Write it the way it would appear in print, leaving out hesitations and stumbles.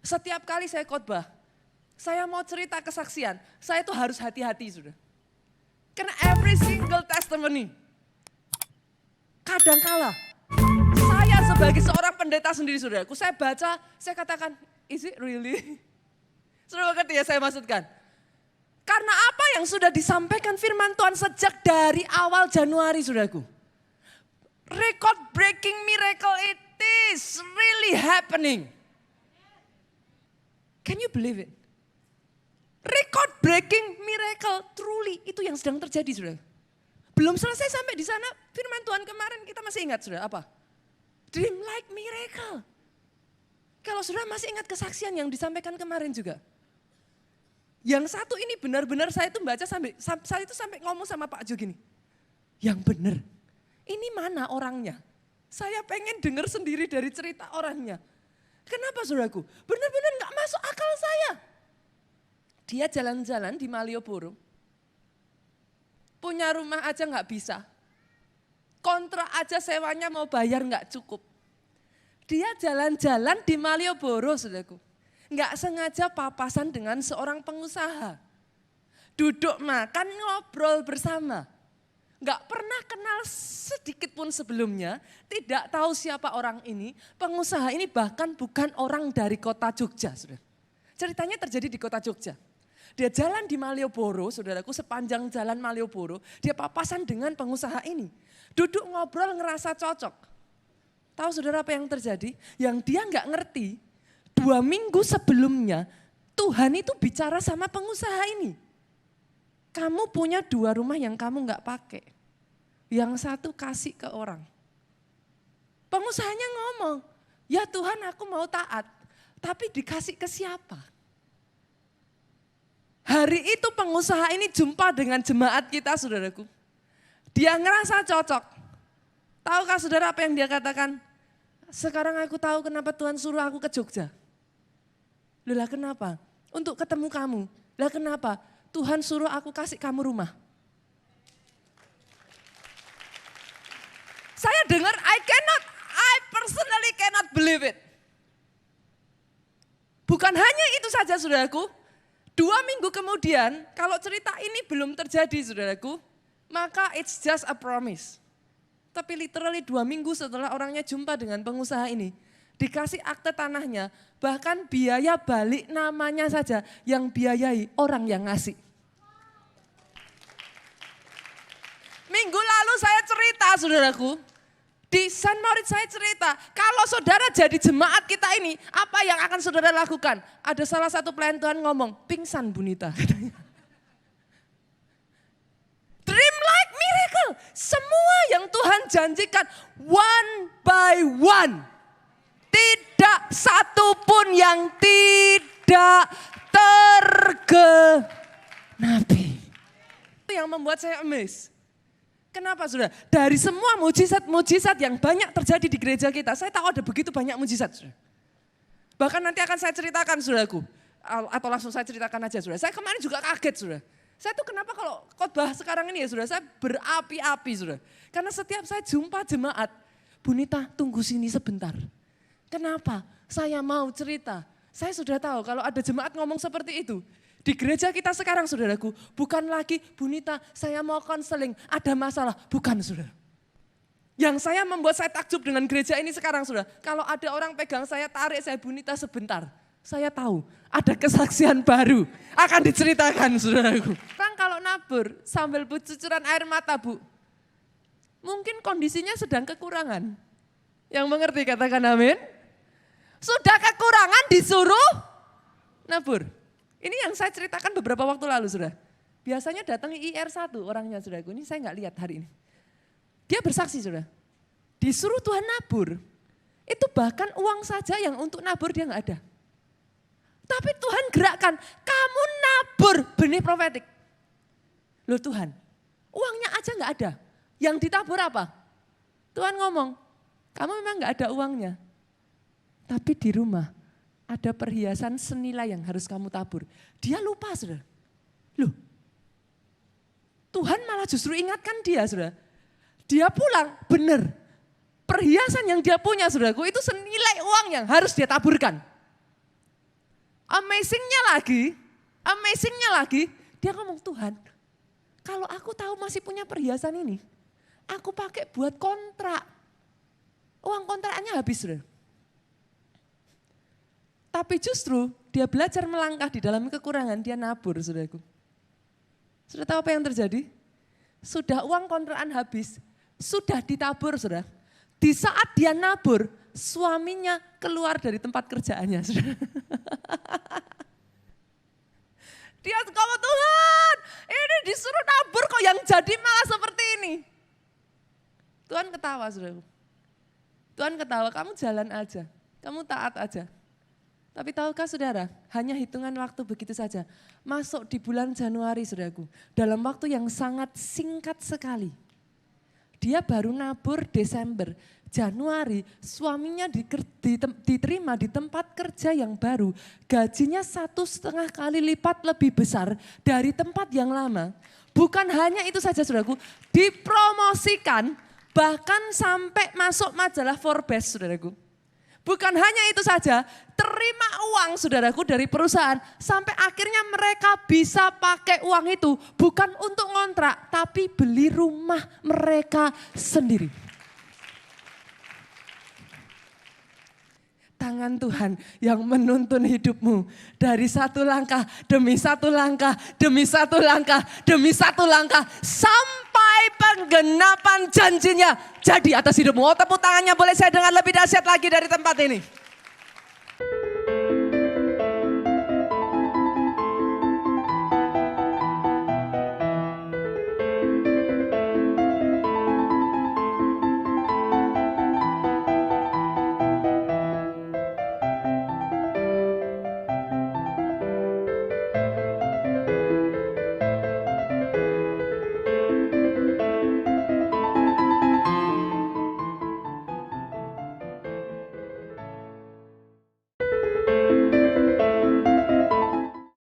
Setiap kali saya khotbah, saya mau cerita kesaksian, saya tuh harus hati-hati sudah. Karena every single testimony, kadangkala saya sebagai seorang pendeta sendiri saudaraku, saya baca, saya katakan, is it really? Sudah mengerti ya saya maksudkan? Karena apa yang sudah disampaikan firman Tuhan sejak dari awal Januari saudaraku. Record breaking miracle it is really happening. Can you believe it? Record breaking miracle truly itu yang sedang terjadi saudara. Belum selesai sampai di sana firman Tuhan kemarin kita masih ingat saudara apa? Dream like miracle. Kalau saudara masih ingat kesaksian yang disampaikan kemarin juga. Yang satu ini benar-benar saya itu baca sampai ngomong sama Pak Jo gini. Yang benar, ini mana orangnya? Saya pengen dengar sendiri dari cerita orangnya. Kenapa saudaraku? Benar-benar gak masuk akal saya. Dia jalan-jalan di Malioboro. Punya rumah aja gak bisa. Kontrak aja sewanya mau bayar gak cukup. Dia jalan-jalan di Malioboro saudaraku. Gak sengaja papasan dengan seorang pengusaha. Duduk makan ngobrol bersama. Gak pernah kenal sedikit pun sebelumnya, tidak tahu siapa orang ini, pengusaha ini bahkan bukan orang dari kota Jogja. Saudara. Ceritanya terjadi di kota Jogja. Dia jalan di Malioboro, saudaraku sepanjang jalan Malioboro, dia papasan dengan pengusaha ini. Duduk ngobrol ngerasa cocok. Tahu saudara apa yang terjadi? Yang dia gak ngerti, 2 minggu sebelumnya Tuhan itu bicara sama pengusaha ini. Kamu punya 2 rumah yang kamu gak pakai. Yang satu kasih ke orang. Pengusahanya ngomong, ya Tuhan aku mau taat. Tapi dikasih ke siapa? Hari itu pengusaha ini jumpa dengan jemaat kita saudaraku. Dia ngerasa cocok. Tahukah saudara apa yang dia katakan? Sekarang aku tahu kenapa Tuhan suruh aku ke Jogja. Lah kenapa? Untuk ketemu kamu. Lah kenapa? Tuhan suruh aku kasih kamu rumah. Saya dengar, I personally cannot believe it. Bukan hanya itu saja saudaraku, 2 minggu kemudian kalau cerita ini belum terjadi saudaraku, maka it's just a promise. Tapi literally 2 minggu setelah orangnya jumpa dengan pengusaha ini, dikasih akte tanahnya, bahkan biaya balik namanya saja yang biayai orang yang ngasih. Minggu lalu saya cerita saudaraku, di San Moritz saya cerita, kalau saudara jadi jemaat kita ini, apa yang akan saudara lakukan? Ada salah satu pelayan Tuhan ngomong, pingsan Bunita. Dream like miracle, semua yang Tuhan janjikan one by one. Tidak satu pun yang tidak tergenapi. Itu yang membuat saya amazed. Kenapa saudara? Dari semua mujizat-mujizat yang banyak terjadi di gereja kita, saya tahu ada begitu banyak mujizat. Saudara. Bahkan nanti akan saya ceritakan saudaraku, atau langsung saya ceritakan aja saudara. Saya kemarin juga kaget saudara. Saya tuh kenapa kalau khotbah sekarang ini ya saudara, saya berapi-api saudara. Karena setiap saya jumpa jemaat, Bunita tunggu sini sebentar. Kenapa? Saya mau cerita. Saya sudah tahu kalau ada jemaat ngomong seperti itu. Di gereja kita sekarang saudaraku, bukan lagi Bunita saya mau konseling, ada masalah. Bukan saudara. Yang saya membuat saya takjub dengan gereja ini sekarang saudara. Kalau ada orang pegang saya, tarik saya Bunita sebentar. Saya tahu ada kesaksian baru akan diceritakan saudaraku. Orang kalau nabur sambil cucuran air mata bu, mungkin kondisinya sedang kekurangan. Yang mengerti katakan amin. Sudah kekurangan disuruh nabur. Ini yang saya ceritakan beberapa waktu lalu sudah. Biasanya datang IR1 orangnya saudaraku, ini saya nggak lihat hari ini. Dia bersaksi sudah, disuruh Tuhan nabur. Itu bahkan uang saja yang untuk nabur dia nggak ada. Tapi Tuhan gerakkan, kamu nabur benih profetik. Loh Tuhan, uangnya aja nggak ada. Yang ditabur apa? Tuhan ngomong, kamu memang nggak ada uangnya. Tapi di rumah ada perhiasan senilai yang harus kamu tabur. Dia lupa saudara. Loh, Tuhan malah justru ingatkan dia saudara. Dia pulang, benar. Perhiasan yang dia punya saudaraku itu senilai uang yang harus dia taburkan. Amazingnya lagi, dia ngomong, Tuhan, kalau aku tahu masih punya perhiasan ini, aku pakai buat kontrak. Uang kontraknya habis, sudah. Tapi justru dia belajar melangkah di dalam kekurangan, dia nabur, saudaraku. Sudah tahu apa yang terjadi? Sudah uang kontrakan habis, sudah ditabur, saudara. Di saat dia nabur, suaminya keluar dari tempat kerjaannya, saudara. Dia ngomong, Tuhan, ini disuruh nabur kok yang jadi malah seperti ini. Tuhan ketawa, saudara. Tuhan ketawa, kamu jalan aja, kamu taat aja. Tapi tahukah saudara, hanya hitungan waktu begitu saja. Masuk di bulan Januari, saudaraku, dalam waktu yang sangat singkat sekali. Dia baru nabur Desember, Januari suaminya diterima di tempat kerja yang baru. Gajinya 1,5 kali lipat lebih besar dari tempat yang lama. Bukan hanya itu saja, saudaraku, dipromosikan bahkan sampai masuk majalah Forbes, saudaraku. Bukan hanya itu saja, terima uang, saudaraku, dari perusahaan sampai akhirnya mereka bisa pakai uang itu bukan untuk ngontrak, tapi beli rumah mereka sendiri. Tangan Tuhan yang menuntun hidupmu dari satu langkah demi satu langkah, demi satu langkah, demi satu langkah, sampai penggenapan janjinya jadi atas hidupmu. Oh, tepuk tangannya boleh saya dengar lebih dahsyat lagi dari tempat ini.